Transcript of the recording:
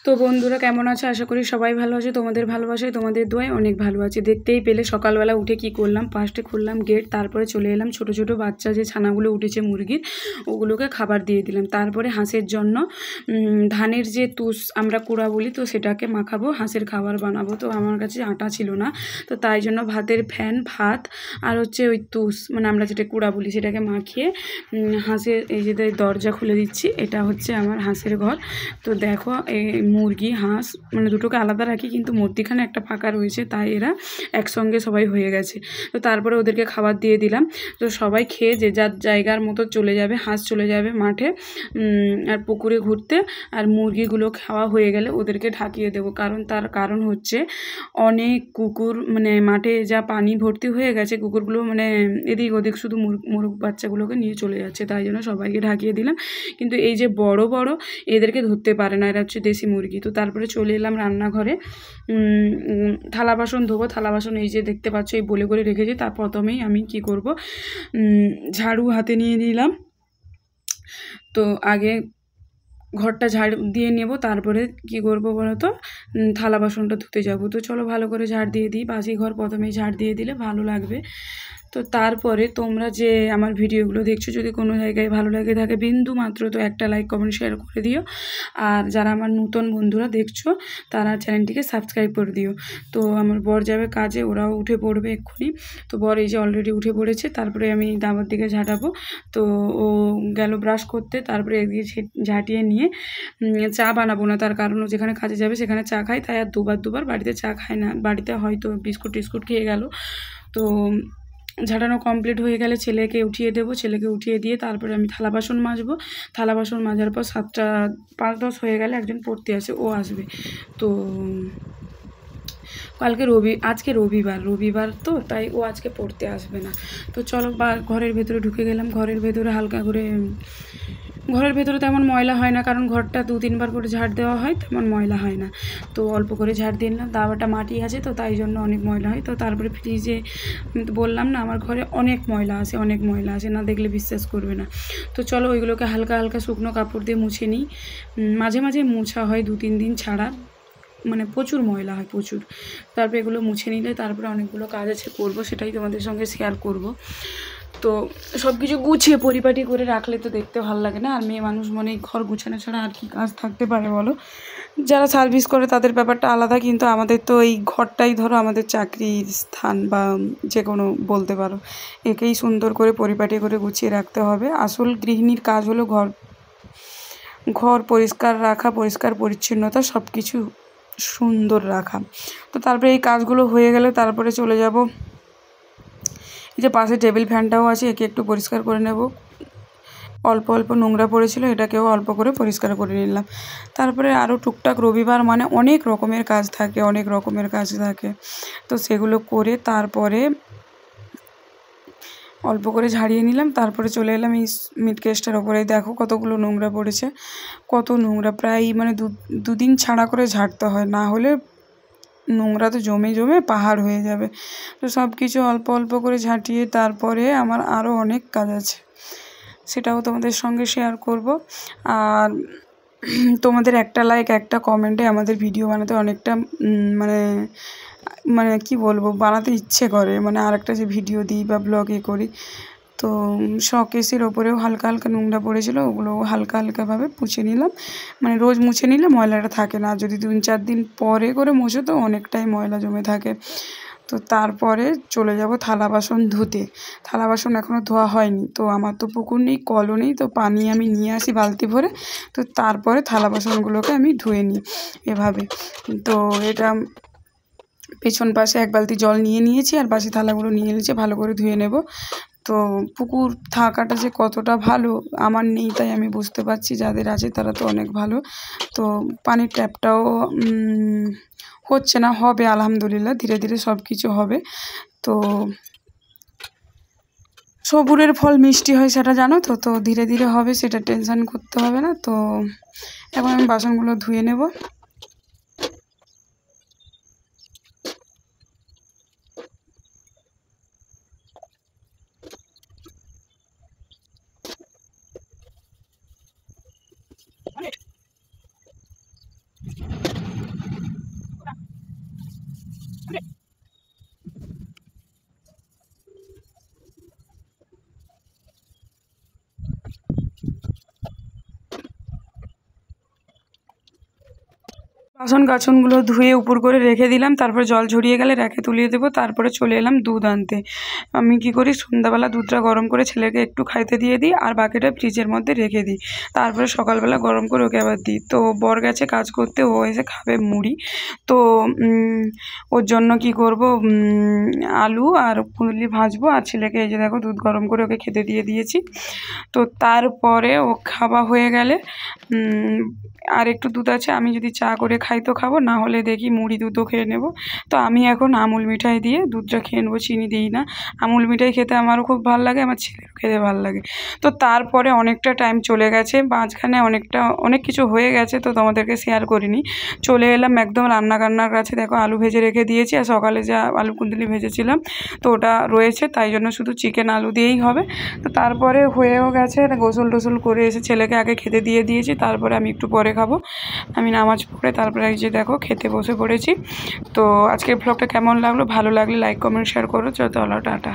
তো বন্ধুরা কেমন আছো? আশা করি সবাই ভালো আছে। তোমাদের ভালোবাসায় তোমাদের দোয়ায় অনেক ভালো আছে। দেখতেই পেলে সকালবেলা উঠে কি করলাম, ফার্স্টে খুললাম গেট, তারপরে চলে এলাম ছোট ছোট বাচ্চা যে ছানাগুলো উঠেছে মুরগির, ওগুলোকে খাবার দিয়ে দিলাম। তারপরে হাঁসের জন্য ধানের যে তুষ আমরা কুড়া বলি, তো সেটাকে মাখাবো, হাঁসের খাবার বানাবো। তো আমার কাছে আটা ছিল না, তো তাই জন্য ভাতের ফ্যান, ভাত আর হচ্ছে ওই তুষ মানে আমরা যেটা কুড়া বলি সেটাকে মাখিয়ে হাঁসের এই যে দরজা খুলে দিচ্ছি। এটা হচ্ছে আমার হাঁসের ঘর। তো দেখো এই মুরগি হাঁস মানে দুটোকে আলাদা রাখি, কিন্তু মধ্যিখানে একটা ফাঁকা রয়েছে, তাই এরা একসঙ্গে সবাই হয়ে গেছে। তো তারপরে ওদেরকে খাবার দিয়ে দিলাম। তো সবাই খেয়ে যে যার জায়গার মতো চলে যাবে। হাঁস চলে যাবে মাঠে আর পুকুরে ঘুরতে, আর মুরগিগুলো খাওয়া হয়ে গেলে ওদেরকে ঢাকিয়ে দেবো। তার কারণ হচ্ছে অনেক কুকুর মানে মাঠে যা পানি ভর্তি হয়ে গেছে, কুকুরগুলো মানে এদিক ওদিক শুধু মুরগ বাচ্চাগুলোকে নিয়ে চলে যাচ্ছে, তাই জন্য সবাইকে ঢাকিয়ে দিলাম। কিন্তু এই যে বড় বড় এদেরকে ধরতে পারে না, এরা হচ্ছে দেশি মুরগি। তো তারপরে চলে এলাম রান্নাঘরে, থালা বাসন ধোবো। থালা বাসন এই যে দেখতে পাচ্ছ এই বলে করে রেখেছি। তার প্রথমেই আমি কি করব, ঝাড়ু হাতে নিয়ে নিলাম। তো আগে ঘরটা ঝাড় দিয়ে নেব, তারপরে কি করব বলো তো, থালা বাসনটা ধুতে যাব। তো চলো ভালো করে ঝাড় দিয়ে দিই। বাসি ঘর প্রথমেই ঝাড় দিয়ে দিলে ভালো লাগবে। তো তারপরে তোমরা যে আমার ভিডিওগুলো দেখছো, যদি কোনো জায়গায় ভালো লাগে থাকে বিন্দু মাত্র, তো একটা লাইক কমেন্ট শেয়ার করে দিও। আর যারা আমার নতুন বন্ধুরা দেখছো তারা চ্যানেলটিকে সাবস্ক্রাইব করে দিও। তো আমার বর যাবে কাজে, ওরাও উঠে পড়বে এক্ষুনি। তো বর এই যে অলরেডি উঠে পড়েছে। তারপরে আমি দাবার দিকে ঝাঁটাবো। তো ও গেল ব্রাশ করতে, তারপরে এদিকে ঝাঁটিয়ে নিয়ে চা বানাবো না, তার কারণ ও যেখানে কাজে যাবে সেখানে চা খায়, তাই আর দুবার বাড়িতে চা খায় না। বাড়িতে হয়তো বিস্কুট টিস্কুট খেয়ে গেল। তো ঝাঁটানো কমপ্লিট হয়ে গেলে ছেলেকে উঠিয়ে দেবো। ছেলেকে উঠিয়ে দিয়ে তারপরে আমি থালা বাসন মাজবো। থালা বাসন মাজার পর 7টা 5-10 হয়ে গেলে একজন পড়তে আসে, ও আসবে। তো আজকে রবিবার তো, তাই ও আজকে পড়তে আসবে না। তো চলো ঘরের ভেতরে ঢুকে গেলাম। ঘরের ভেতরে হালকা করে, ঘরের ভেতরে তেমন ময়লা হয় না, কারণ ঘরটা 2-3 বার করে ঝাড় দেওয়া হয়, তেমন ময়লা হয় না। তো অল্প করে ঝাড় দিয়ে নিলাম। দাবাটা মাটি আছে তো তাই জন্য অনেক ময়লা হয়। তো তারপরে ফ্রিজে বললাম না আমার ঘরে অনেক ময়লা আসে, না দেখলে বিশ্বাস করবে না। তো চলো ওইগুলোকে হালকা হালকা শুকনো কাপড় দিয়ে মুছে নিই। মাঝে মাঝে মোছা হয় 2-3 দিন ছাড়া, মানে প্রচুর ময়লা হয় প্রচুর। তারপরে এগুলো মুছে নিলে তারপরে অনেকগুলো কাজ আছে করব, সেটাই তোমাদের সঙ্গে শেয়ার করব। তো সব কিছু গুছিয়ে পরিপাটি করে রাখলে তো দেখতে ভালো লাগে না। আর মেয়ে মানুষ মনে ঘর গুছানো ছাড়া আর কি কাজ থাকতে পারে বলো? যারা সার্ভিস করে তাদের ব্যাপারটা আলাদা, কিন্তু আমাদের তো এই ঘরটাই ধরো আমাদের চাকরির স্থান বা যে কোনো বলতে পারো। একেই সুন্দর করে পরিপাটি করে গুছিয়ে রাখতে হবে। আসল গৃহিণীর কাজ হলো ঘর পরিষ্কার রাখা, পরিষ্কার পরিচ্ছন্নতা সব কিছু সুন্দর রাখা। তো তারপরে এই কাজগুলো হয়ে গেলে তারপরে চলে যাব, এই যে পাশে টেবিল ফ্যানটাও আছে, একে একটু পরিষ্কার করে নেব। অল্প অল্প নোংরা পড়েছিল, এটাকেও অল্প করে পরিষ্কার করে নিলাম। তারপরে আরও টুকটাক রবিবার মানে অনেক রকমের কাজ থাকে। তো সেগুলো করে তারপরে অল্প করে ঝাড়িয়ে নিলাম। তারপরে চলে এলাম এই মিট কেসটার ওপরে। দেখো কতগুলো নোংরা পড়েছে, কত নোংরা, প্রায় মানে 2 দিন ছাড়া করে ঝাড়তে হয়, না হলে নোংরা তো জমে জমে পাহাড় হয়ে যাবে। তো সব কিছু অল্প অল্প করে ঝাঁটিয়ে তারপরে আমার আরও অনেক কাজ আছে, সেটাও তোমাদের সঙ্গে শেয়ার করব। আর তোমাদের একটা লাইক একটা কমেন্টে আমাদের ভিডিও বানাতে অনেকটা মানে কি বলবো, বানাতে ইচ্ছে করে, মানে আরেকটা যে ভিডিও দিই বা ব্লগে করি। তো শোকেসের ওপরেও হালকা হালকা নোংরা পড়েছিল, ওগুলো হালকা হালকাভাবে মুছে নিলাম। মানে রোজ মুছে নিলে ময়লাটা থাকে না, যদি 3-4 দিন পরে করে মুছো তো অনেকটাই ময়লা জমে থাকে। তো তারপরে চলে যাব থালা বাসন ধুতে। থালা বাসন এখনও ধোয়া হয়নি। তো আমার তো পুকুর নেই, কলও নেই, তো পানি আমি নিয়ে আসি বালতি ভরে। তো তারপরে থালা বাসনগুলোকে আমি ধুয়ে নিই এভাবে। তো এটা পেছন পাশে 1 বালতি জল নিয়ে নিয়েছি, আর বাসি থালাগুলো নিয়ে নিয়েছি, ভালো করে ধুয়ে নেব। তো পুকুর থাকাটা যে কতটা ভালো, আমার নেই তাই আমি বুঝতে পারছি, যাদের আছে তারা তো অনেক ভালো। তো পানির ট্যাপটাও হচ্ছে না, হবে আলহামদুলিল্লাহ, ধীরে ধীরে সব কিছু হবে। তো সবুরের ফল মিষ্টি হয় সেটা জানো তো, তো ধীরে ধীরে হবে, সেটা টেনশন করতে হবে না। তো এখন আমি বাসনগুলো ধুয়ে নেব। বাসন কাসনগুলো ধুয়ে উপর করে রেখে দিলাম, তারপর জল ঝরিয়ে গেলে রেখে তুলিয়ে দেবো। তারপরে চলে এলাম দুধ আনতে। আমি কি করি, সন্ধ্যাবেলা দুধটা গরম করে ছেলেকে একটু খাইতে দিয়ে দিই, আর বাকিটা ফ্রিজের মধ্যে রেখে দিই। তারপরে সকালবেলা গরম করে ওকে আবার দিই। তো বর গেছে কাজ করতে, ও এসে খাবে মুড়ি। তো ওর জন্য কি করব, আলু আর কুঁদলি ভাজবো, আর ছেলেকে এই যে দেখো দুধ গরম করে ওকে খেতে দিয়ে দিয়েছি। তো তারপরে ও খাওয়া হয়ে গেলে আর একটু দুধ আছে, আমি যদি চা করে খাই তো খাবো, না হলে দেখি মুড়ি দুধও খেয়ে নেব। তো আমি এখন আমুল মিঠাই দিয়ে দুধটা খেয়ে নেবো, চিনি দিই না। আমুল মিঠাই খেতে আমারও খুব ভালো লাগে, আমার ছেলেরও খেতে ভালো লাগে। তো তারপরে অনেকটা টাইম চলে গেছে, মাঝখানে অনেক কিছু হয়ে গেছে, তো তোমাদেরকে শেয়ার করিনি। চলে এলাম একদম রান্নার কাছে। দেখো আলু ভেজে রেখে দিয়েছি, আর সকালে যা আলু কুঁদলি ভেজেছিলাম তো ওটা রয়েছে, তাই জন্য শুধু চিকেন আলু দিয়েই হবে। তো তারপরে হয়েও গেছে, গোসল টোসল করে এসে ছেলেকে আগে খেতে দিয়ে দিয়েছি, তারপরে আমি একটু পরে খাবো। আমি নামাজ পড়ে তারপরে এই যে দেখো খেতে বসে পড়েছি। তো আজকের ব্লগটা কেমন লাগলো, ভালো লাগলে লাইক কমেন্ট শেয়ার করো। চলো টাটা।